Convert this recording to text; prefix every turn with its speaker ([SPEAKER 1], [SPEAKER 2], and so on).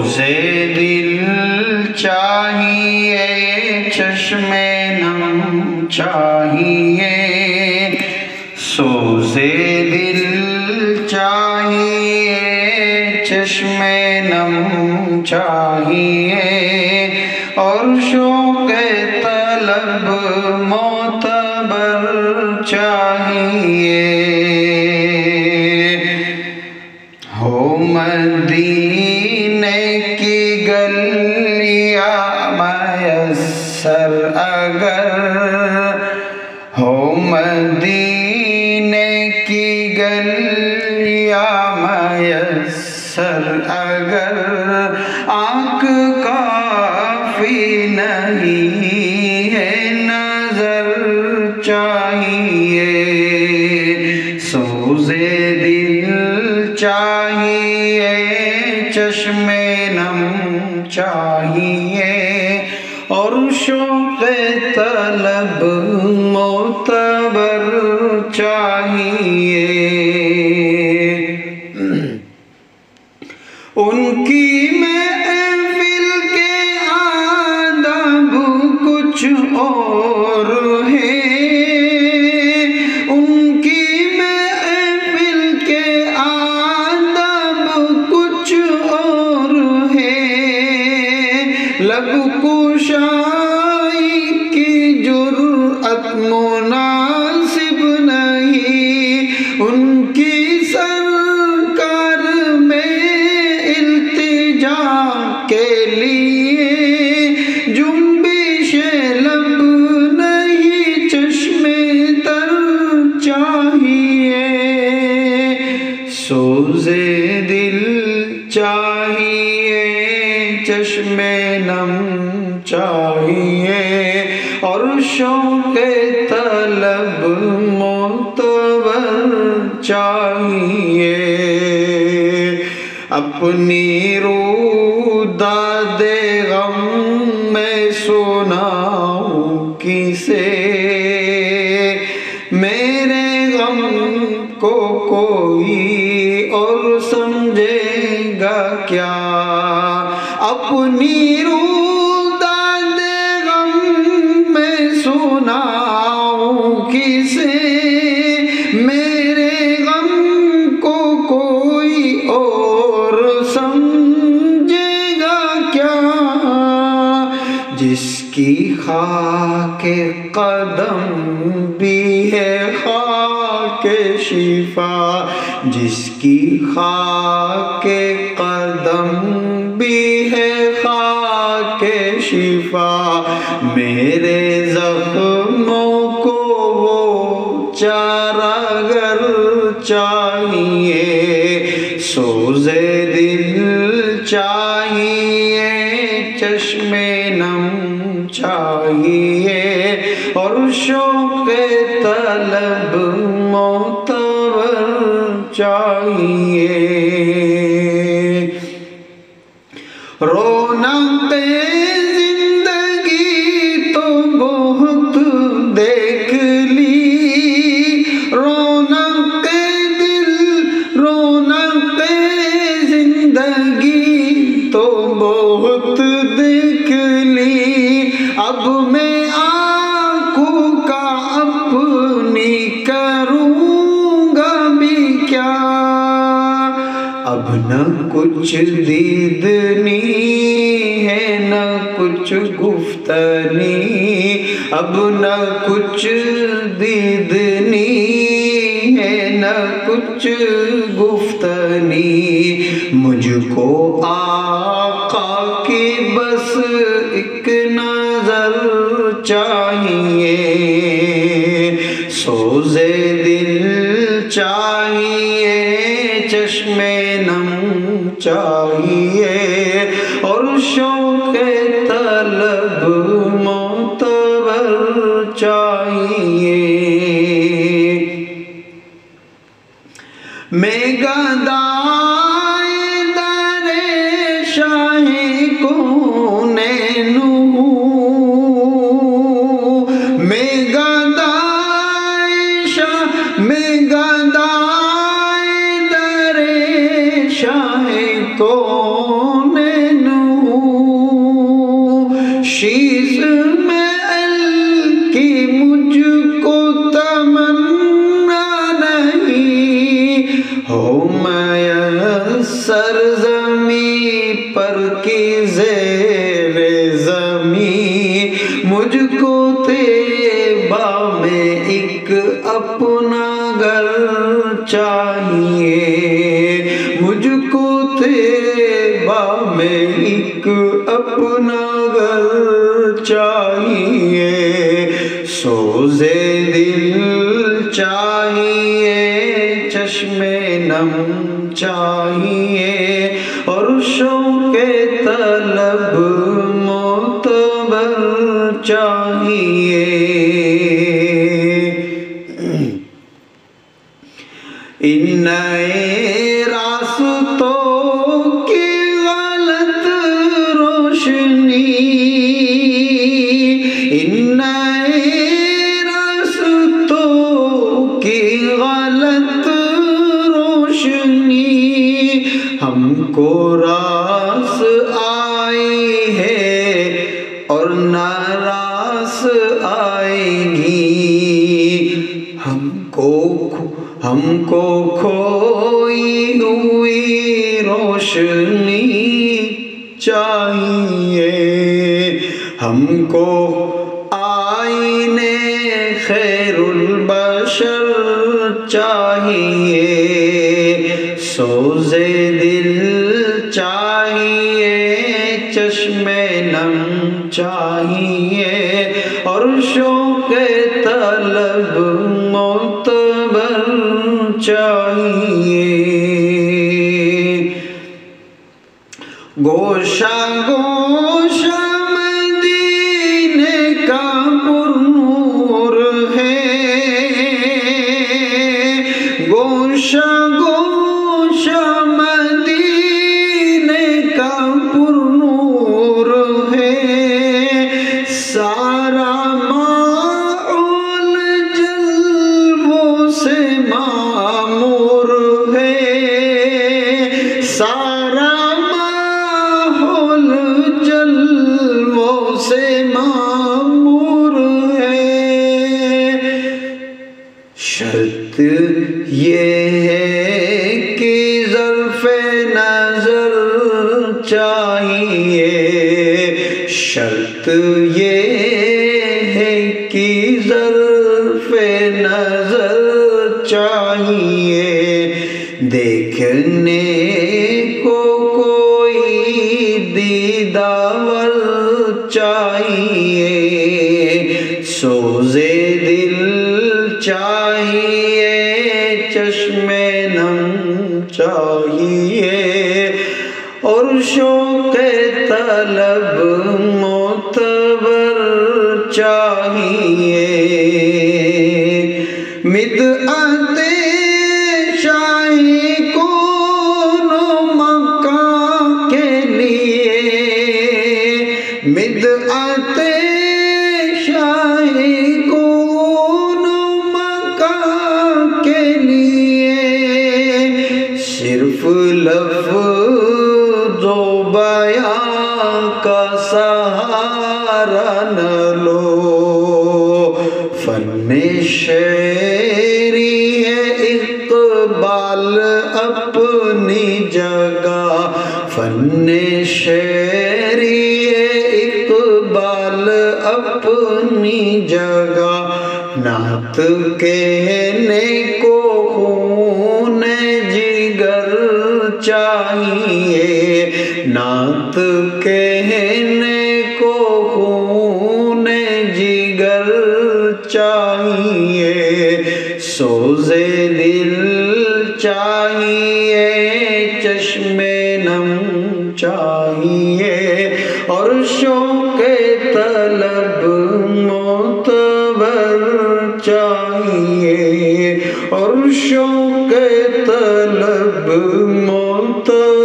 [SPEAKER 1] سوزے دل چاہیے چشم نم چاہیے سوزے دل چاہیے چشم نم چاہیے اور شوق طلب معتبر چاہیے ہو مدینے کی گلیاں میسر اگر ہو مدینے کی گلیاں میسر اگر آنکھ کافی نہیں ہے نظر چاہیے سوزے دل چاہیے چشم نم چاہیے اور شوق طلب معتبر چاہیے ان کی محفل کے آداب کچھ اور ہے ان کی محفل کے آداب کچھ اور ہے لب کشائی کی جرأت مناسب نہیں ان کی سرکار میں التجا کے لیے جنبش لب نہیں چشم تر چاہیے سوزے دل چاہیے چشم نم چاہیے اور شوق طلب معتبر چاہیے اپنی روداد غم میں سناؤں کسے میرے غم کو کوئی اور سمجھے گا کیا اپنی روداد غم میں سناؤں کسے میرے غم کو کوئی اور سمجھے گا کیا جس کی خاک قدم بھی ہے خاک شفا جس کی خاک قدم بھی ہے خاک شفا میرے زخموں کو وہ چارہ گر چاہیے سوزے دل چاہیے چشم نم چاہیے اور شوق طلب معتبر چاہیے رونق زندگی تو بہت دیکھ لی رونق دل رونق زندگی تو بہت دیکھ لی اب میں آنکھوں کا اپنی کروں گا بھی کیا اب نہ کچھ دیدنی ہے نہ کچھ گفتنی اب نہ کچھ دیدنی ہے نہ کچھ گفتنی مجھ کو آقا کی بس ایک نظر چاہیے سوزے دل چاہیے چشم نم چاہیے اور شوق طلب معتبر چاہیے میں گدائے در شاہ کونین میں گدائے در شاہ کونین میں ایک اپنا گھر چاہیے، سوزے دل چاہیے، چشم نم چاہیے، اور شوق طلب معتبر چاہیے۔ ان نئے راستوں کی غلط روشنی، ان نئے راستوں کی غلط روشنی ہم کو راس آئی ہے اور نہ راس آئے گی، ہم کو کھوئی ہوئی روشنی چاہیے، ہم کو آئینے خیر البشر چاہیے، سوزے دل چاہیے، چشم نم چاہیے، اور شوق طلب معتبر چاہیے۔ گوشہ گوشہ مدینے کا پرنور ہے، گوشہ گوشہ مدینے کا پرنور ہے، سارا ماحول جلووں سے معمور ہے، سارا ماحول جلووں سے معمور ہے، شرط یہ ہے کہ ظرف نظر چاہیے، شرط یہ ہے کہ ظرف نظر چاہیے، دیکھنے کو کوئی دیدار چاہیے، سوزے دل چاہیے، چشم نم چاہیے، اور شوق طلب معتبر چاہیے۔ بدعت شاہی کون مکہ کے لیے، بدعت شاہی کون مکہ کے لیے، صرف لفظ و بیان کا سہارا نہ لو، فن شعری ہے اقبال اپنی جگہ، فن شعری ہے اقبال اپنی جگہ، نعت کہنے کو خون جگر چاہیے، نعت کہنے کو خون جگر چاہیے، سوزے دل چاہیے، چشم نم چاہیے، اور شوق طلب معتبر چاہیے، اور شوق طلب معتبر